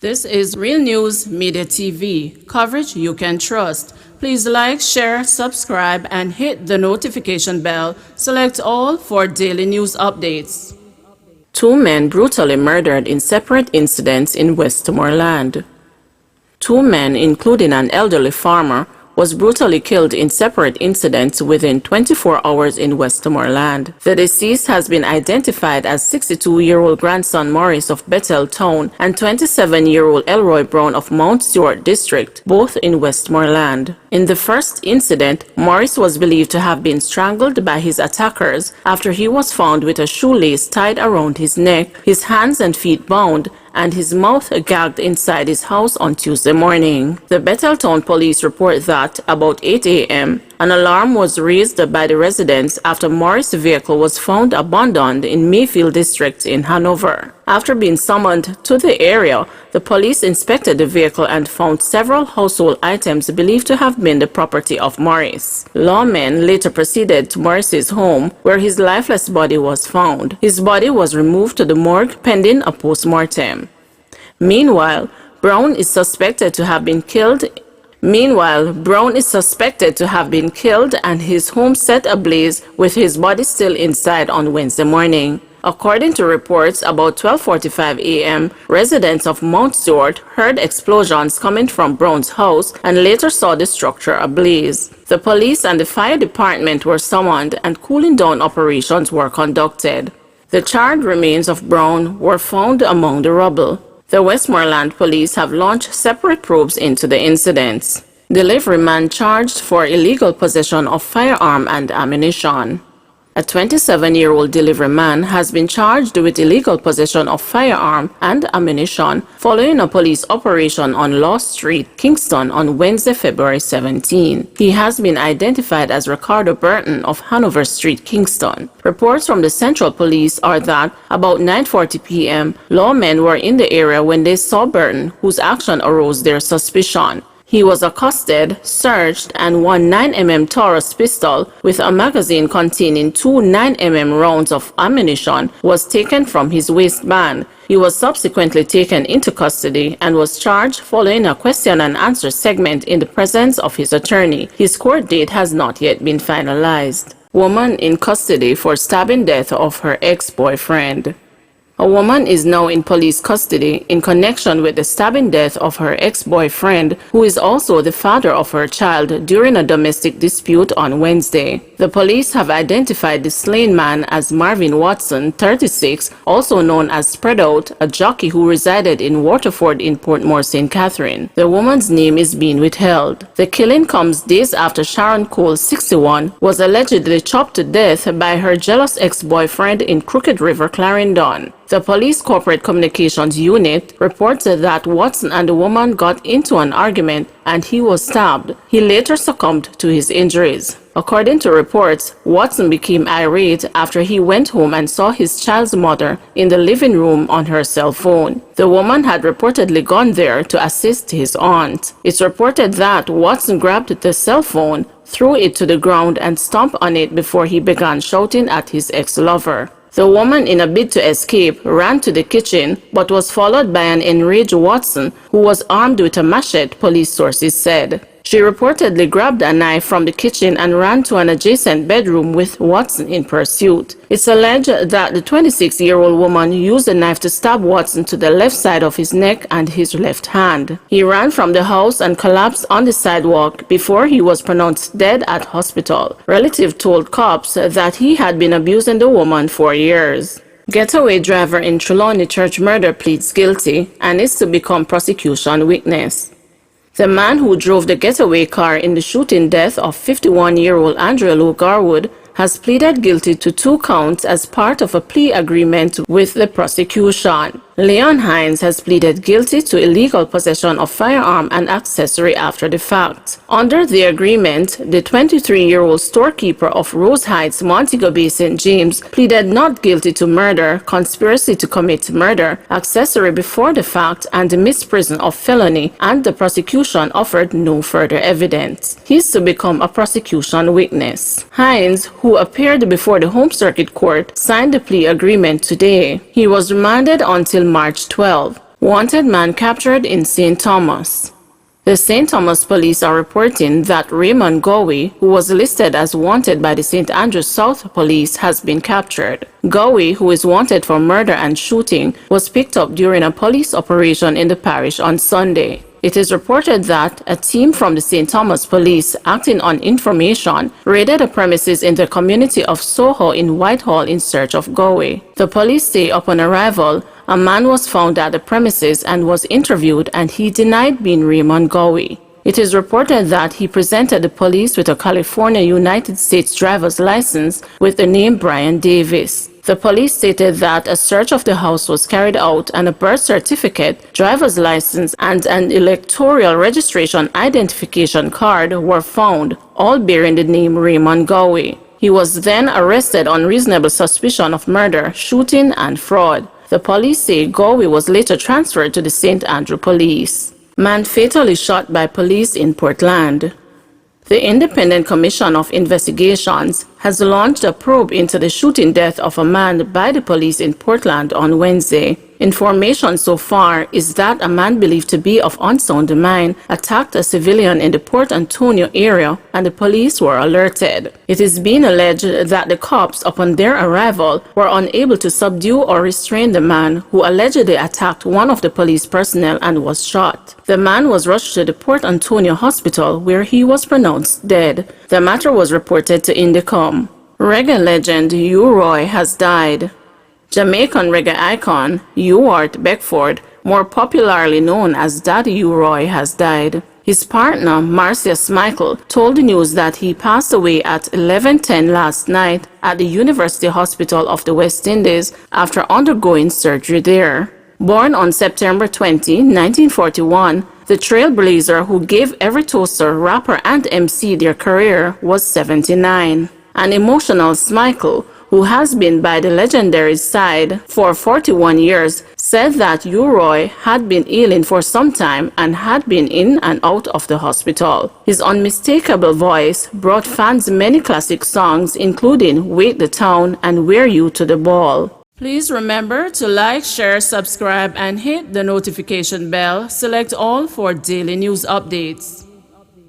This is Real News Media TV, coverage you can trust. Please like, share, subscribe, and hit the notification bell. Select all for daily news updates. Two men brutally murdered in separate incidents in Westmoreland. Two men, including an elderly farmer, was brutally killed in separate incidents within 24 hours in Westmoreland. The deceased has been identified as 62-year-old grandson Morris of Bethel Town and 27-year-old Elroy Brown of Mount Stewart District, both in Westmoreland. In the first incident, Morris was believed to have been strangled by his attackers after he was found with a shoelace tied around his neck, his hands and feet bound, and his mouth gagged inside his house on Tuesday morning. The Betheltown police report that, about 8 a.m., an alarm was raised by the residents after Morris' vehicle was found abandoned in Mayfield District in Hanover. After being summoned to the area, the police inspected the vehicle and found several household items believed to have been the property of Morris. Lawmen later proceeded to Morris's home, where his lifeless body was found. His body was removed to the morgue pending a post-mortem. Meanwhile, Brown is suspected to have been killed and his home set ablaze with his body still inside on Wednesday morning. According to reports, about 12:45 a.m., residents of Mount Stewart heard explosions coming from Brown's house and later saw the structure ablaze. The police and the fire department were summoned and cooling down operations were conducted. The charred remains of Brown were found among the rubble. The Westmoreland police have launched separate probes into the incidents. Delivery man charged for illegal possession of firearm and ammunition. A 27-year-old delivery man has been charged with illegal possession of firearm and ammunition following a police operation on Law Street, Kingston on Wednesday, February 17. He has been identified as Ricardo Burton of Hanover Street, Kingston. Reports from the Central Police are that about 9:40 p.m., lawmen were in the area when they saw Burton, whose action aroused their suspicion. He was accosted, searched, and one 9mm Taurus pistol with a magazine containing two 9mm rounds of ammunition was taken from his waistband. He was subsequently taken into custody and was charged following a question and answer segment in the presence of his attorney. His court date has not yet been finalized. Woman in custody for stabbing death of her ex-boyfriend. A woman is now in police custody in connection with the stabbing death of her ex-boyfriend, who is also the father of her child, during a domestic dispute on Wednesday. The police have identified the slain man as Marvin Watson, 36, also known as Spread Out, a jockey who resided in Waterford in Portmore, St. Catherine. The woman's name is being withheld. The killing comes days after Sharon Cole, 61, was allegedly chopped to death by her jealous ex-boyfriend in Crooked River, Clarendon. The police corporate communications unit reported that Watson and the woman got into an argument and he was stabbed. He later succumbed to his injuries. According to reports, Watson became irate after he went home and saw his child's mother in the living room on her cell phone. The woman had reportedly gone there to assist his aunt. It's reported that Watson grabbed the cell phone, threw it to the ground, and stomped on it before he began shouting at his ex-lover. The woman, in a bid to escape, ran to the kitchen but was followed by an enraged Watson who was armed with a machete, police sources said. She reportedly grabbed a knife from the kitchen and ran to an adjacent bedroom with Watson in pursuit. It's alleged that the 26-year-old woman used the knife to stab Watson to the left side of his neck and his left hand. He ran from the house and collapsed on the sidewalk before he was pronounced dead at hospital. Relatives told cops that he had been abusing the woman for years. Getaway driver in Trelawney Church murder pleads guilty and is to become prosecution witness. The man who drove the getaway car in the shooting death of 51-year-old Andrea Lou Garwood has pleaded guilty to 2 counts as part of a plea agreement with the prosecution. Leon Hines has pleaded guilty to illegal possession of firearm and accessory after the fact. Under the agreement, the 23-year-old storekeeper of Rose Heights, Montego Bay, St. James, pleaded not guilty to murder, conspiracy to commit murder, accessory before the fact, and misprision of felony, and the prosecution offered no further evidence. He is to become a prosecution witness. Hines, who appeared before the Home Circuit Court, signed the plea agreement today. He was remanded until March 12. Wanted man captured in St. Thomas. The St. Thomas police are reporting that Raymond Gowie, who was listed as wanted by the St. Andrews South Police, has been captured. Gowie, who is wanted for murder and shooting, was picked up during a police operation in the parish on Sunday. It is reported that a team from the St. Thomas Police, acting on information, raided the premises in the community of Soho in Whitehall in search of Gowie. The police say upon arrival, a man was found at the premises and was interviewed, and he denied being Raymond Gowie. It is reported that he presented the police with a California United States driver's license with the name Brian Davis. The police stated that a search of the house was carried out and a birth certificate, driver's license, and an electoral registration identification card were found, all bearing the name Raymond Gowie. He was then arrested on reasonable suspicion of murder, shooting, and fraud. The police say Gowie was later transferred to the St. Andrew Police. Man fatally shot by police in Portland. The Independent Commission of Investigations has launched a probe into the shooting death of a man by the police in Portland on Wednesday. Information so far is that a man believed to be of unsound mind attacked a civilian in the Port Antonio area, and the police were alerted. It is being alleged that the cops, upon their arrival, were unable to subdue or restrain the man, who allegedly attacked one of the police personnel and was shot. The man was rushed to the Port Antonio Hospital, where he was pronounced dead. The matter was reported to Indicom. Reggae legend U. Roy has died. Jamaican reggae icon Ewart Beckford, more popularly known as Daddy U. Roy, has died. His partner, Marcia Smikle, told the news that he passed away at 11:10 last night at the University Hospital of the West Indies after undergoing surgery there. Born on September 20, 1941, the trailblazer who gave every toaster, rapper, and MC their career was 79. An emotional Smikle, who has been by the legendary's side for 41 years, said that U-Roy had been ailing for some time and had been in and out of the hospital. His unmistakable voice brought fans many classic songs, including Wake the Town and Wear You to the Ball. Please remember to like, share, subscribe, and hit the notification bell. Select all for daily news updates.